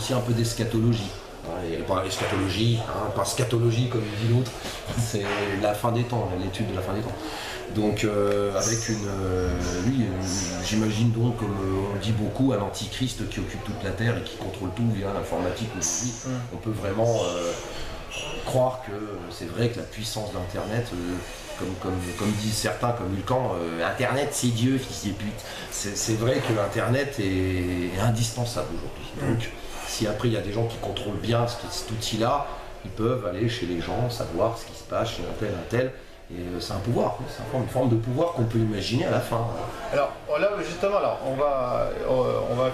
aussi un peu d'eschatologie. Et pas eschatologie, pas scatologie comme dit l'autre, c'est la fin des temps, l'étude de la fin des temps. Donc avec lui, j'imagine donc, comme on dit beaucoup, un antichrist qui occupe toute la Terre et qui contrôle tout via l'informatique aujourd'hui. On peut vraiment croire que c'est vrai que la puissance d'Internet, comme disent certains, comme Vulcan, Internet c'est Dieu, fils de pute. C'est vrai que l'Internet est indispensable aujourd'hui. Donc si après il y a des gens qui contrôlent bien cet outil-là, ils peuvent aller chez les gens, savoir ce qui se passe chez un tel. Et c'est un pouvoir, c'est une forme de pouvoir qu'on peut imaginer à la fin. Alors là justement, on va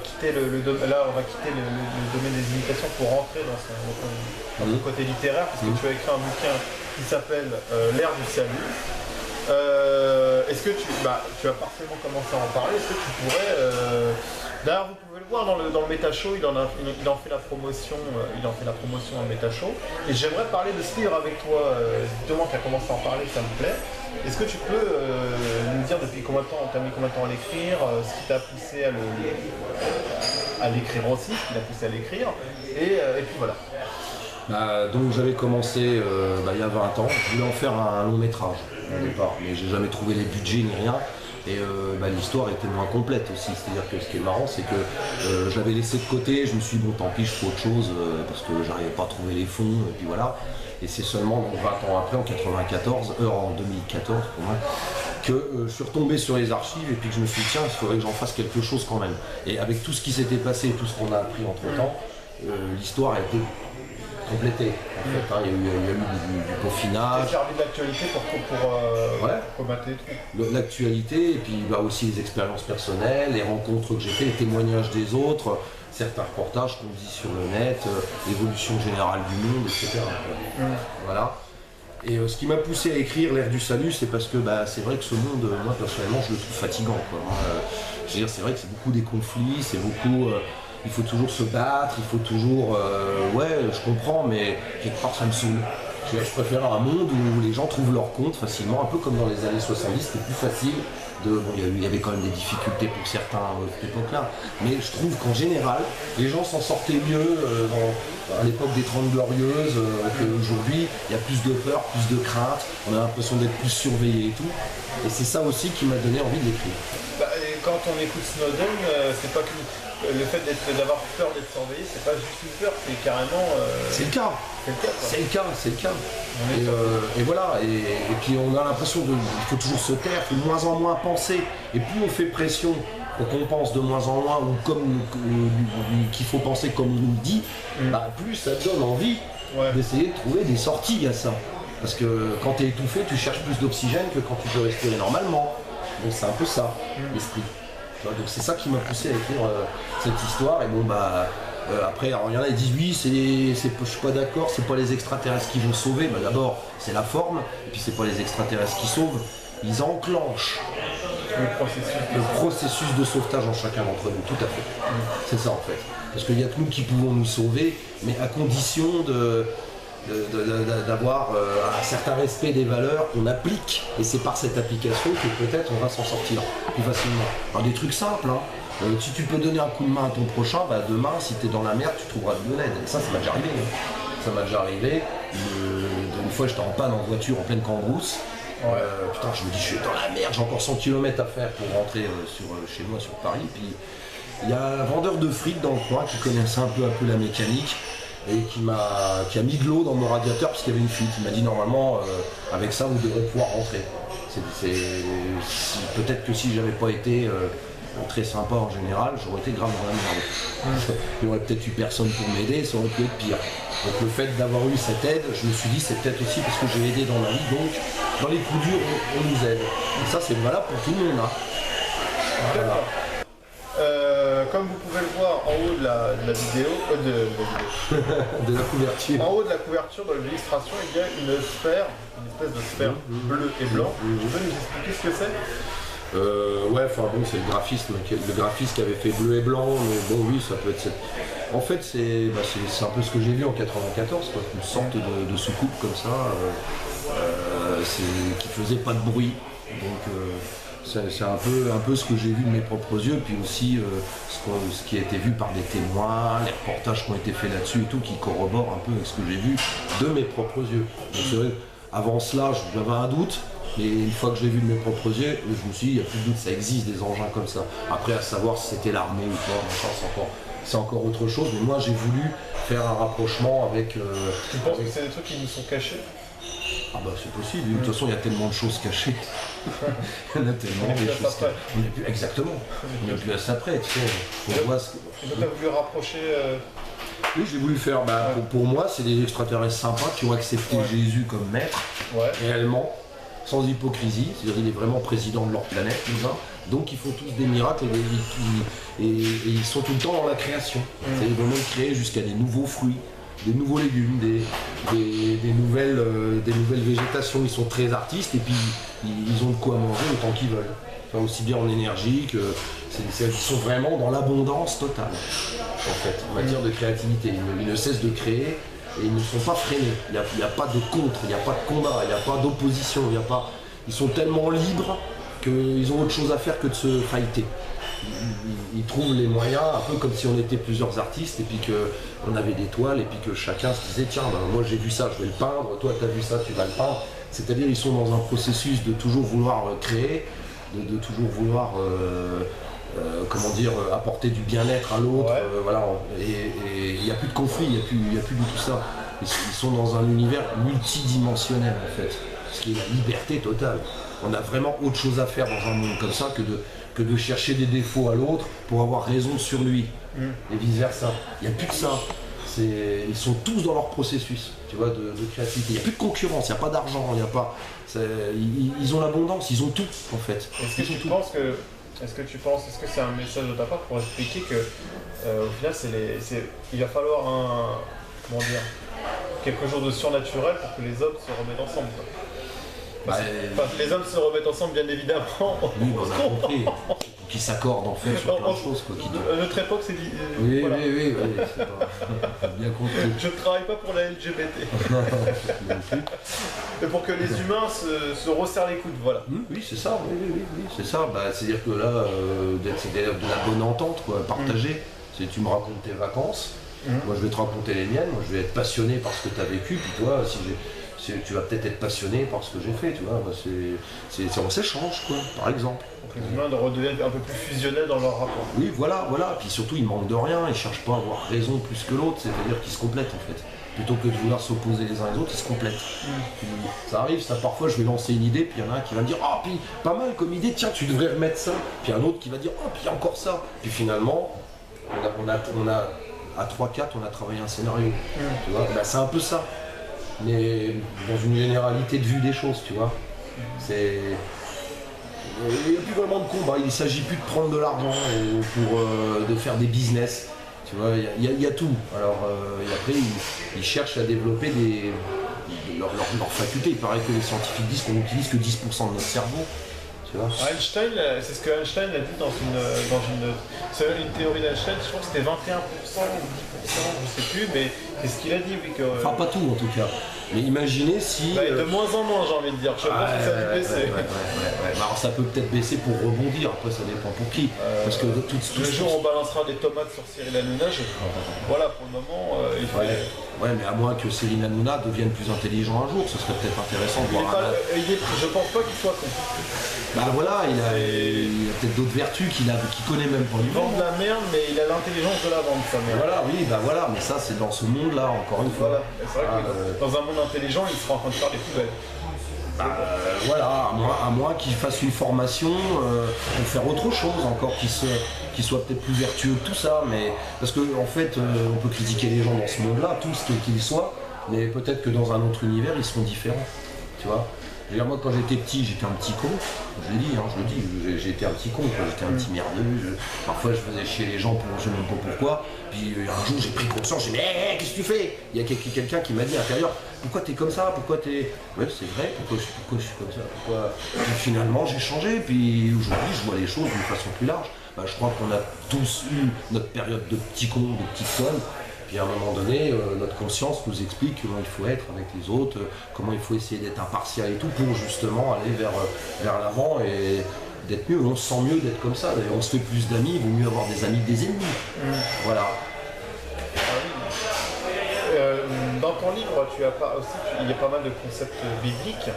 quitter le domaine des imitations pour rentrer dans son côté littéraire, parce que tu as écrit un bouquin qui s'appelle L'ère du salut. Est-ce que tu as parfaitement commencé à en parler, est-ce que tu pourrais... D'ailleurs, vous pouvez le voir dans le Méta Show, il en fait la promotion dans le Méta Show. Et j'aimerais parler de ce livre avec toi, justement, tu as commencé à en parler, ça me plaît. Est-ce que tu peux nous dire depuis combien de temps, tu as mis combien de temps à l'écrire, ce qui t'a poussé à l'écrire aussi, ce qui t'a poussé à l'écrire, et puis voilà. Donc j'avais commencé il y a 20 ans, je voulais en faire un long métrage au départ, mais j'ai jamais trouvé les budgets ni rien. Et l'histoire était moins complète aussi, c'est-à-dire que ce qui est marrant, c'est que je l'avais laissé de côté, je me suis dit bon tant pis, je fais autre chose parce que j'arrivais pas à trouver les fonds, et puis voilà. Et c'est seulement 20 ans après, en 2014 pour moi, que je suis retombé sur les archives et puis que je me suis dit tiens, il faudrait que j'en fasse quelque chose quand même. Et avec tout ce qui s'était passé, tout ce qu'on a appris entre temps, l'histoire a été complétée. En fait, il y a eu du peaufinage. Tu as servi de l'actualité pour combattre les trucs. L'actualité, et puis aussi les expériences personnelles, les rencontres que j'ai fait, les témoignages des autres, certains reportages qu'on dit sur le net, l'évolution générale du monde, etc. Voilà. Et ce qui m'a poussé à écrire L'ère du salut, c'est parce que c'est vrai que ce monde, moi personnellement, je le trouve fatigant. Je veux dire, c'est vrai que c'est beaucoup des conflits, c'est beaucoup... il faut toujours se battre, il faut toujours... je comprends, mais quelque part ça me saoule. Je préfère un monde où les gens trouvent leur compte facilement, un peu comme dans les années 70, c'était plus facile. Il y avait quand même des difficultés pour certains à cette époque-là, mais je trouve qu'en général, les gens s'en sortaient mieux à l'époque des 30 Glorieuses qu'aujourd'hui. Il y a plus de peur, plus de crainte, on a l'impression d'être plus surveillé et tout. Et c'est ça aussi qui m'a donné envie de l'écrire. Quand on écoute Snowden, c'est pas que le fait d'avoir peur d'être surveillé, c'est pas juste une peur, c'est carrément... C'est le cas. C'est le cas. Et voilà, et puis on a l'impression qu'il faut toujours se taire, il faut de moins en moins penser. Et plus on fait pression pour qu'on pense de moins en moins, ou qu'il faut penser comme on nous le dit, plus ça donne envie d'essayer de trouver des sorties à ça. Parce que quand tu es étouffé, tu cherches plus d'oxygène que quand tu peux respirer normalement. Donc c'est un peu ça, l'esprit. Donc c'est ça qui m'a poussé à écrire cette histoire. Et après, alors, il y en a qui disent oui, je suis pas d'accord, c'est pas les extraterrestres qui vont sauver. D'abord, c'est la forme, et puis c'est pas les extraterrestres qui sauvent. Ils enclenchent le processus de sauvetage en chacun d'entre nous, tout à fait. C'est ça en fait. Parce qu'il n'y a que nous qui pouvons nous sauver, mais à condition d'avoir un certain respect des valeurs qu'on applique, et c'est par cette application que peut-être on va s'en sortir plus facilement. Alors des trucs simples, si tu peux donner un coup de main à ton prochain, demain si tu es dans la merde tu trouveras de l'aide. Et ça m'a déjà arrivé. Ça m'a déjà arrivé. Une fois j'étais en panne en voiture en pleine cambrousse. Putain, je me dis je suis dans la merde, j'ai encore 100 km à faire pour rentrer chez moi sur Paris. Puis il y a un vendeur de frites dans le coin qui connaissait un peu la mécanique et qui a mis de l'eau dans mon radiateur parce qu'il y avait une fuite. Il m'a dit normalement avec ça vous devrez pouvoir rentrer. Peut-être que si j'avais pas été très sympa en général, j'aurais été grave dans la merde. Il y aurait peut-être eu personne pour m'aider, ça aurait pu être pire. Donc le fait d'avoir eu cette aide, je me suis dit c'est peut-être aussi parce que j'ai aidé dans la vie, donc dans les coups durs on nous aide. Et ça c'est valable pour tout le monde. Voilà. Comme vous pouvez le voir en haut de la vidéo, de la couverture. En haut de la couverture, dans l'illustration, il y a une sphère, une espèce de sphère bleue et blanc. Tu peux nous expliquer ce que c'est ? C'est le graphiste qui avait fait bleu et blanc, mais bon oui, ça peut être... En fait, c'est un peu ce que j'ai vu en 94, une sorte de soucoupe comme ça, qui faisait pas de bruit. Donc C'est un peu ce que j'ai vu de mes propres yeux, puis aussi ce qui a été vu par des témoins, les reportages qui ont été faits là-dessus et tout, qui corroborent un peu avec ce que j'ai vu de mes propres yeux. Donc c'est vrai, avant cela, j'avais un doute, mais une fois que je l'ai vu de mes propres yeux, je me suis dit, il n'y a plus de doute, ça existe des engins comme ça. Après, à savoir si c'était l'armée ou pas, c'est encore autre chose, mais moi j'ai voulu faire un rapprochement avec... Tu penses que c'est des trucs qui nous sont cachés? Ah bah c'est possible, de toute façon il y a tellement de choses cachées. Il y en a tellement On est des plus à choses ça près. cachées. Exactement, on n'est plus à ça près, tu sais. On voit ce que... Et donc tu as voulu rapprocher... Oui, j'ai voulu faire, pour moi c'est des extraterrestres sympas qui ont accepté Jésus comme maître, réellement, sans hypocrisie, c'est-à-dire il est vraiment président de leur planète, les uns. Donc ils font tous des miracles et ils sont tout le temps dans la création. Ils vont même créer jusqu'à des nouveaux fruits, des nouveaux légumes, des nouvelles végétations. Ils sont très artistes et puis ils ont de quoi manger autant qu'ils veulent. Enfin, aussi bien en énergie que... Ils sont vraiment dans l'abondance totale, en fait, en matière de créativité. Ils ne cessent de créer et ils ne sont pas freinés. Il n'y a pas de contre, il n'y a pas de combat, il n'y a pas d'opposition. Ils sont tellement libres qu'ils ont autre chose à faire que de se fighter. Ils trouvent les moyens, un peu comme si on était plusieurs artistes et puis qu'on avait des toiles et puis que chacun se disait tiens, moi j'ai vu ça, je vais le peindre, toi tu as vu ça, tu vas le peindre. C'est-à-dire ils sont dans un processus de toujours vouloir créer, de toujours vouloir apporter du bien-être à l'autre, voilà. Et il n'y a plus de conflit, il n'y a plus du tout ça. Ils sont dans un univers multidimensionnel en fait, ce qui est la liberté totale. On a vraiment autre chose à faire dans un monde comme ça que de chercher des défauts à l'autre pour avoir raison sur lui, et vice versa. Il n'y a plus de ça. Ils sont tous dans leur processus, tu vois, de créativité. Il n'y a plus de concurrence, il n'y a pas d'argent, il n'y a pas. Ils ont l'abondance, ils ont tout en fait. Est-ce que tu penses que c'est un message de ta part pour expliquer que au final il va falloir quelque chose de surnaturel pour que les hommes se remettent ensemble, quoi. Les hommes se remettent ensemble, bien évidemment. Oui, on a compris. Qui s'accordent en fait sur plein de choses. Notre époque, c'est... Oui, voilà. oui, c'est pas... bien compris. Je ne travaille pas pour la LGBT. Mais pour que les humains se resserrent les coudes, voilà. Oui, c'est ça, oui, c'est ça. C'est-à-dire que là, c'est de la bonne entente, quoi, partager. Tu me racontes tes vacances, moi je vais te raconter les miennes, moi je vais être passionné par ce que tu as vécu, puis toi, tu vas peut-être être passionné par ce que j'ai fait, tu vois, on s'échange, quoi, par exemple. Donc les humains redeviennent un peu plus fusionnels dans leur rapport. Oui, voilà, puis surtout ils manquent de rien, ils cherchent pas à avoir raison plus que l'autre, c'est-à-dire qu'ils se complètent en fait. Plutôt que de vouloir s'opposer les uns les autres, ils se complètent. Ça arrive, ça parfois je vais lancer une idée, puis il y en a un qui va me dire « Ah, puis pas mal comme idée, tiens, tu devrais remettre ça », puis un autre qui va dire « Ah, puis encore ça », puis finalement, à 3-4, on a travaillé un scénario, tu vois, c'est un peu ça. Mais dans une généralité de vue des choses, tu vois. Il n'y a plus vraiment de combat, il ne s'agit plus de prendre de l'argent de faire des business. Tu vois, il y a tout. Alors, et après, ils cherchent à développer leurs facultés. Il paraît que les scientifiques disent qu'on n'utilise que 10% de notre cerveau. Tu vois. Einstein, c'est ce que Einstein a dit dans une théorie d'Einstein, je crois que c'était 21% ou 10%, je sais plus, mais c'est ce qu'il a dit, oui. Enfin, pas tout en tout cas. Mais imaginez si... de moins en moins, j'ai envie de dire. Je pense que ça peut baisser. Alors ça peut peut-être baisser pour rebondir, après ça dépend pour qui. Parce que le jour où on balancera des tomates sur Cyril Hanouna, voilà, pour le moment, il faut... Ouais, mais à moins que Cyril Hanouna devienne plus intelligent un jour, ce serait peut-être intéressant de voir je pense pas qu'il soit con. Voilà, il a peut-être d'autres vertus qu'il connaît même pas. Il vend de la merde, mais il a l'intelligence de la vente, sa merde. Voilà, mais ça c'est dans ce monde-là, encore une fois. Voilà, c'est vrai que dans un monde intelligent, il sera en train de faire des poubelles. À moins qu'il fasse une formation pour faire autre chose encore, qui soit peut-être plus vertueux que tout ça, mais parce que en fait on peut critiquer les gens dans ce monde-là, tous quels qu'ils soient, mais peut-être que dans un autre univers ils seront différents, tu vois. Moi quand j'étais petit, j'étais un petit con, je l'ai dit, je le dis, j'étais un petit con, j'étais un petit merdeux, parfois je faisais chier les gens pour je ne sais même pas pourquoi, puis un jour j'ai pris conscience, j'ai dit mais qu'est-ce que tu fais? Il y a quelqu'un qui m'a dit à l'intérieur, pourquoi t'es comme ça, pourquoi t'es... Ouais c'est vrai, pourquoi je suis comme ça, Puis finalement j'ai changé, puis aujourd'hui je vois les choses d'une façon plus large. Je crois qu'on a tous eu notre période de petits cons, de petites connes. Et à un moment donné, notre conscience nous explique comment il faut être avec les autres, comment il faut essayer d'être impartial et tout pour justement aller vers l'avant et d'être mieux, on se sent mieux d'être comme ça. D'ailleurs, on se fait plus d'amis, il vaut mieux avoir des amis que des ennemis. Voilà. Dans ton livre, il y a pas mal de concepts bibliques.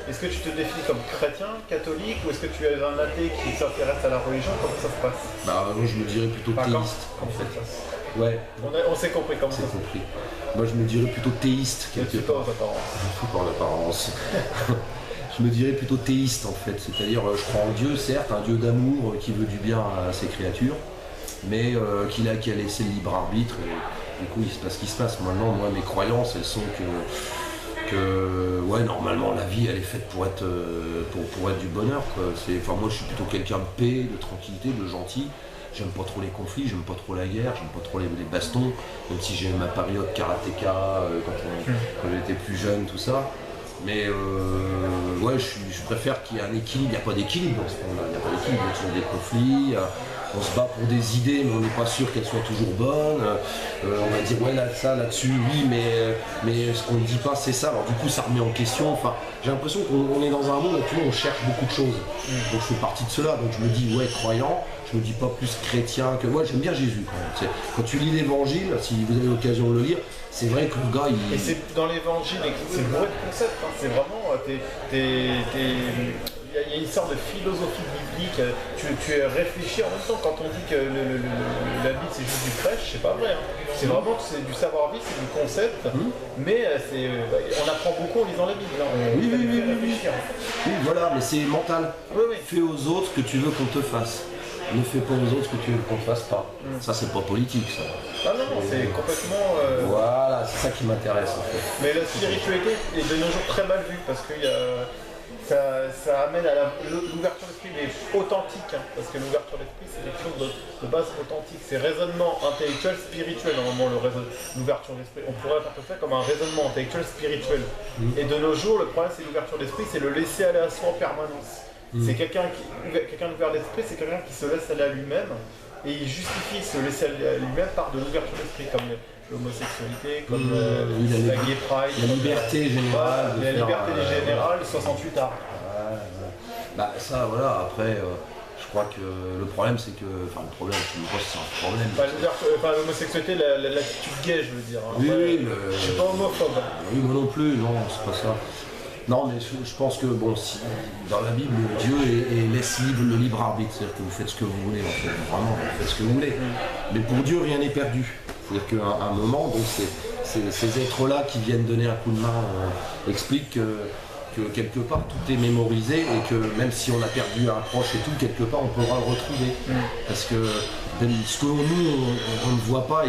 Est-ce que tu te définis comme chrétien, catholique, ou est-ce que tu es un athée qui s'intéresse à la religion? Comment ça se passe? Bah, moi, je me dirais plutôt théiste, en fait. Ouais. On s'est compris comment ça se passe. Moi, je me dirais plutôt théiste. Quelque part. Je suis pas en apparence. Je me dirais plutôt théiste, en fait. C'est-à-dire, je crois en Dieu, certes, un Dieu d'amour qui veut du bien à ses créatures, mais qui a laissé le libre arbitre. Et, du coup, il se passe ce qui se passe. Maintenant, moi, mes croyances, elles sont que ouais, normalement, la vie, elle est faite pour être du bonheur, quoi. Enfin, moi, je suis plutôt quelqu'un de paix, de tranquillité, de gentil. J'aime pas trop les conflits, j'aime pas trop la guerre, j'aime pas trop les bastons, même si j'ai ma période karatéka quand j'étais plus jeune, tout ça. Mais ouais, je préfère qu'il y ait un équilibre. Il n'y a pas d'équilibre dans ce monde-là, il n'y a pas d'équilibre, il y a toujours des conflits. On se bat pour des idées, mais on n'est pas sûr qu'elles soient toujours bonnes. On va dire, ouais, là-dessus, oui, mais ce qu'on ne dit pas, c'est ça. Alors du coup, ça remet en question. Enfin, j'ai l'impression qu'on est dans un monde où on cherche beaucoup de choses. Donc je fais partie de cela. Donc je me dis, ouais, croyant. Je me dis pas plus chrétien que moi. J'aime bien Jésus quand même. Quand tu lis l'Évangile, si vous avez l'occasion de le lire, c'est vrai que le gars, il... Et c'est dans l'Évangile, c'est bourré de concepts. Hein. C'est vraiment... Il y a une sorte de philosophie biblique, tu es réfléchi en même temps quand on dit que la Bible c'est juste du prêche, c'est pas vrai. Hein. C'est vraiment du savoir-vivre, c'est du concept, mais on apprend beaucoup en lisant la Bible. Hein. Oui, voilà, mais c'est mental. Oui. Fais aux autres ce que tu veux qu'on te fasse. Ne fais pas aux autres ce que tu veux qu'on te fasse pas. Ça, c'est pas politique, ça. Ah non, c'est complètement... Voilà, c'est ça qui m'intéresse en fait. Mais la spiritualité est de nos jours très mal vue parce qu'il y a... Ça amène à l'ouverture d'esprit, mais authentique, hein, parce que l'ouverture d'esprit c'est quelque chose de base authentique, c'est raisonnement intellectuel, spirituel, normalement l'ouverture d'esprit. On pourrait faire ça comme un raisonnement intellectuel, spirituel. Et de nos jours, le problème c'est l'ouverture d'esprit, c'est le laisser aller à soi en permanence. C'est quelqu'un ouvert d'esprit, c'est quelqu'un qui se laisse aller à lui-même, et il justifie se laisser aller à lui-même par de l'ouverture d'esprit, comme l'homosexualité, comme la gay pride, la liberté générale. La liberté générale, 68 arts. Bah ça voilà, après je crois que le problème c'est que. Enfin le problème, je ne sais pas si c'est un problème. L'homosexualité, l'attitude gay je veux dire. Hein. Oui, je suis pas homophobe. Oui moi non plus, non, c'est pas ça. Non mais je pense que bon si dans la Bible Dieu laisse le libre arbitre, c'est-à-dire que vous faites ce que vous voulez en fait, vraiment vous faites ce que vous voulez. Mais pour Dieu rien n'est perdu. C'est-à-dire qu'à un moment, donc ces êtres-là qui viennent donner un coup de main expliquent que quelque part tout est mémorisé et que même si on a perdu un proche et tout, quelque part on pourra le retrouver. Parce que ce que nous on ne voit pas,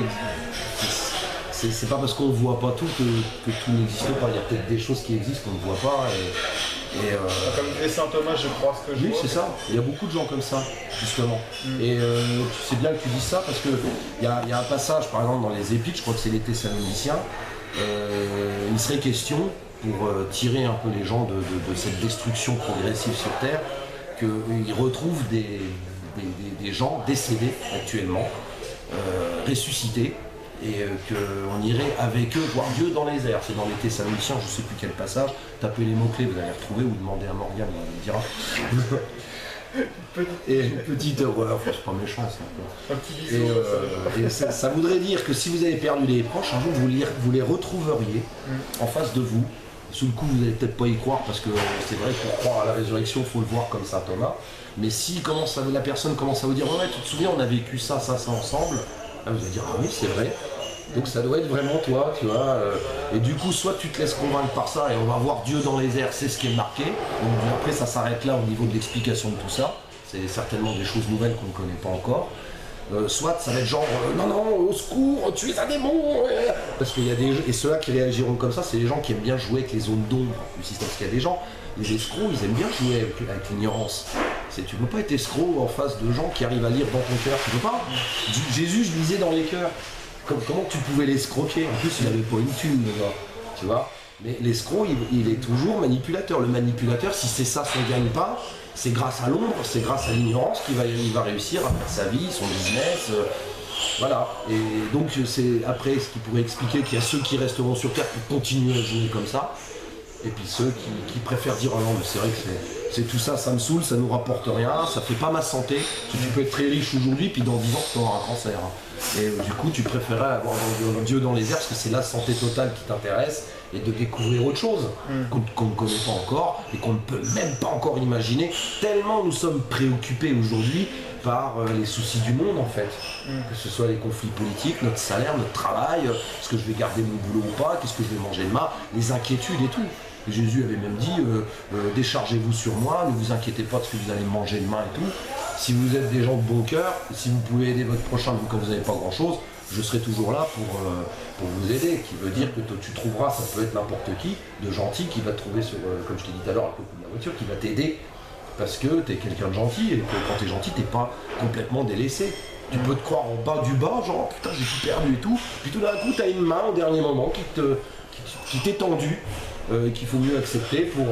c'est pas parce qu'on ne voit pas tout que tout n'existe pas. Il y a peut-être des choses qui existent qu'on ne voit pas. Comme disait saint Thomas, je crois ce que je vois. Oui, c'est ça. Il y a beaucoup de gens comme ça, justement. Et c'est bien que tu dises ça parce qu'il y a un passage, par exemple, dans les Épîtres, je crois que c'est les Thessaloniciens, il serait question, pour tirer un peu les gens de cette destruction progressive sur Terre, qu'ils retrouvent des gens décédés actuellement, ressuscités, et qu'on irait avec eux voir Dieu dans les airs. C'est dans les Thessaloniciens, je ne sais plus quel passage, tapez les mots-clés, vous allez les retrouver, ou demandez à Morgane, il dira. Et une petite horreur, c'est pas méchant ça. Un petit bisou. Et ça voudrait dire que si vous avez perdu des proches, un jour vous les retrouveriez en face de vous. Sous le coup, vous n'allez peut-être pas y croire parce que c'est vrai que pour croire à la résurrection, il faut le voir comme saint Thomas. Mais si la personne commence à vous dire ouais, tu te souviens, on a vécu ça ensemble, là, vous allez dire ah oui, c'est vrai. Donc ça doit être vraiment toi, tu vois. Et du coup, soit tu te laisses convaincre par ça et on va voir Dieu dans les airs, c'est ce qui est marqué. Donc après, ça s'arrête là au niveau de l'explication de tout ça. C'est certainement des choses nouvelles qu'on ne connaît pas encore. Soit ça va être genre non, au secours, tu es un démon. Parce qu'il y a et ceux-là qui réagiront comme ça, c'est les gens qui aiment bien jouer avec les zones d'ombre du système. Parce qu'il y a des gens, les escrocs, ils aiment bien jouer avec l'ignorance. Tu peux pas être escroc en face de gens qui arrivent à lire dans ton cœur. Tu peux pas. Jésus, je lisais dans les cœurs. Comment tu pouvais l'escroquer? En plus, il n'avait pas une thune, le gars. Tu vois. Mais l'escroc, il est toujours manipulateur. Le manipulateur, si c'est ça son gagne-pain, c'est grâce à l'ombre, c'est grâce à l'ignorance qu'il va réussir à faire sa vie, son business. Voilà. Et donc, c'est après ce qui pourrait expliquer qu'il y a ceux qui resteront sur Terre pour continuer à jouer comme ça. Et puis ceux qui préfèrent dire oh non mais c'est vrai que c'est tout ça, ça me saoule, ça nous rapporte rien, ça fait pas ma santé. Tu peux être très riche aujourd'hui, puis dans 10 ans tu auras un cancer. Et du coup tu préférais avoir Dieu dans les airs parce que c'est la santé totale qui t'intéresse et de découvrir autre chose qu'on ne connaît pas encore et qu'on ne peut même pas encore imaginer, tellement nous sommes préoccupés aujourd'hui par les soucis du monde en fait, que ce soit les conflits politiques, notre salaire, notre travail, est-ce que je vais garder mon boulot ou pas, qu'est-ce que je vais manger demain, les inquiétudes et tout. Et Jésus avait même dit déchargez-vous sur moi, ne vous inquiétez pas de ce que vous allez manger demain et tout. Si vous êtes des gens de bon cœur, si vous pouvez aider votre prochain quand vous n'avez pas grand chose, je serai toujours là pour vous aider, qui veut dire que tu trouveras, ça peut être n'importe qui, de gentil, qui va te trouver sur, comme je t'ai dit tout à l'heure, avec le coup de la voiture, qui va t'aider parce que tu es quelqu'un de gentil et que quand tu es gentil, tu n'es pas complètement délaissé. Tu peux te croire en bas du bas, genre putain j'ai tout perdu et tout, puis tout d'un coup tu as une main au dernier moment qui t'est tendue, qu'il faut mieux accepter pour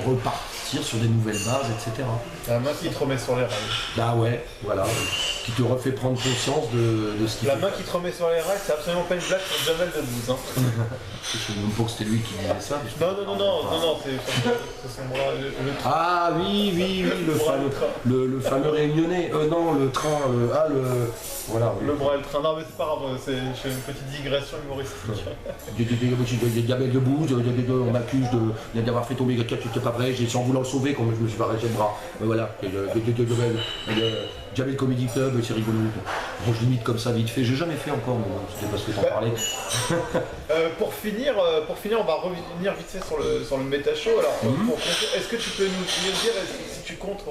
repartir sur des nouvelles bases, etc. La main qui te remet sur les rails. Bah ouais, voilà, qui te refait prendre conscience de ce qu'il faut. La main qui te remet sur les rails, c'est absolument pas une blague sur Jamel Debbouze. Hein. Je sais même pas que c'était lui qui disait ça. Non, c'est son bras, le train. Ah oui, le fameux réunionnais. Non, le train, voilà. Le bras et le train, non mais c'est pas grave, je fais une petite digression humoristique. Jamel Debbouze, on m'accuse d'avoir fait tomber quelqu'un qui n'était pas vrai, j'ai en voulant le sauver quand je me suis arraché le bras. Voilà, Jamel Comedy Club, c'est rigolo. Bon, je limite comme ça vite fait, j'ai jamais fait encore, mais bon, c'était parce que t'en parlais. Pour finir, on va revenir vite fait sur le méta-show. Alors, est-ce que tu peux nous dire si tu comptes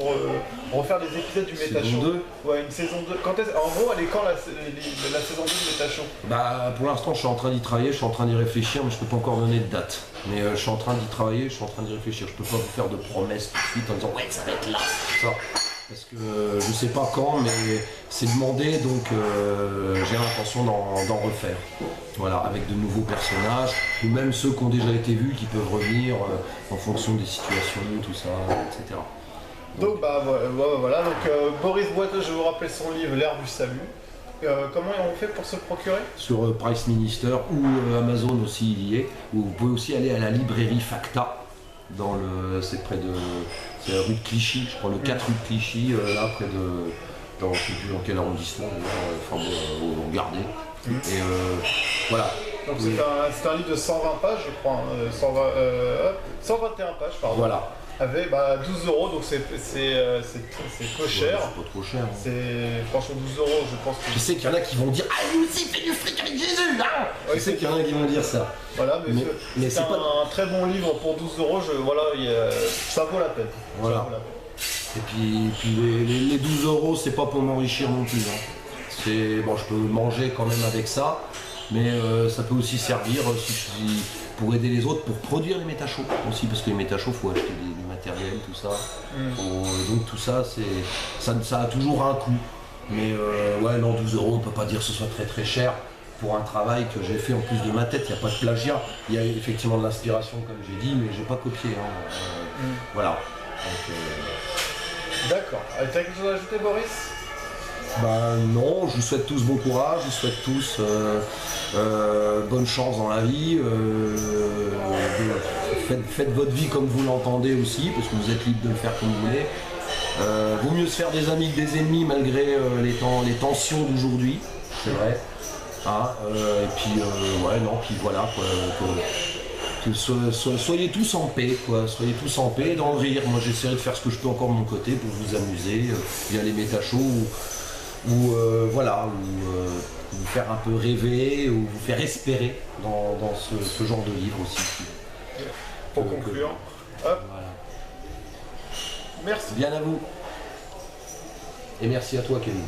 refaire des épisodes du méta-show? Saison 2. Ouais, une saison 2. En gros, elle est quand la saison 2 du méta-show? Bah, pour l'instant, je suis en train d'y travailler, je suis en train d'y réfléchir, mais je peux pas encore donner de date. Mais je suis en train d'y travailler, je suis en train d'y réfléchir. Je peux pas vous faire de promesses tout de suite en disant ouais, ça va être là, ça. Parce que je sais pas quand, mais c'est demandé, donc j'ai l'intention d'en refaire. Voilà, avec de nouveaux personnages, ou même ceux qui ont déjà été vus, qui peuvent revenir en fonction des situations, tout ça, etc. Donc voilà, Boris Boiteux, je vais vous rappeler son livre L'ère du salut. Comment on fait pour se le procurer? Sur Price Minister ou Amazon aussi il y est, ou vous pouvez aussi aller à la librairie Facta, c'est près de... C'est la rue de Clichy, je crois, le 4 rue de Clichy, là près de... je ne sais plus dans quel arrondissement, enfin bon, regardez. Et voilà. Donc c'est un livre de 120 pages, je crois, 121 pages, pardon. Voilà. Avec 12 €, donc c'est peu cher. C'est pas trop cher. Hein. C'est franchement 12 €, je pense que... Je sais qu'il y en a qui vont dire ah lui aussi fait du fric avec Jésus, hein. Je sais qu'il y en a qui vont dire ça. Voilà, mais c'est un très bon livre pour 12 €, ça vaut la peine. Voilà. Ça vaut la peine. Et puis les 12 €, c'est pas pour m'enrichir non plus. Hein. Bon, je peux manger quand même avec ça, mais ça peut aussi servir pour aider les autres, pour produire les méta-shows aussi, parce que les méta-shows, il faut acheter du matériel, tout ça. Donc tout ça, ça a toujours un coût. Mais ouais, non, 12 €, on ne peut pas dire que ce soit très très cher pour un travail que j'ai fait en plus de ma tête. Il n'y a pas de plagiat, il y a effectivement de l'inspiration, comme j'ai dit, mais j'ai pas copié. Hein. Voilà. D'accord. T'as quelque chose à ajouter, Boris? Ben non, je vous souhaite tous bon courage, je vous souhaite tous bonne chance dans la vie, faites votre vie comme vous l'entendez aussi, parce que vous êtes libre de le faire comme vous voulez. Vaut mieux se faire des amis que des ennemis malgré les tensions d'aujourd'hui, c'est vrai. Ah, et puis ouais, non, puis voilà quoi. Soyez tous en paix, quoi. Soyez tous en paix, dans le rire. Moi j'essaierai de faire ce que je peux encore de mon côté pour vous amuser via les méta-shows ou vous faire un peu rêver ou vous faire espérer dans ce genre de livre aussi. Pour conclure, hop. Voilà. Merci. Bien à vous. Et merci à toi, Kevin.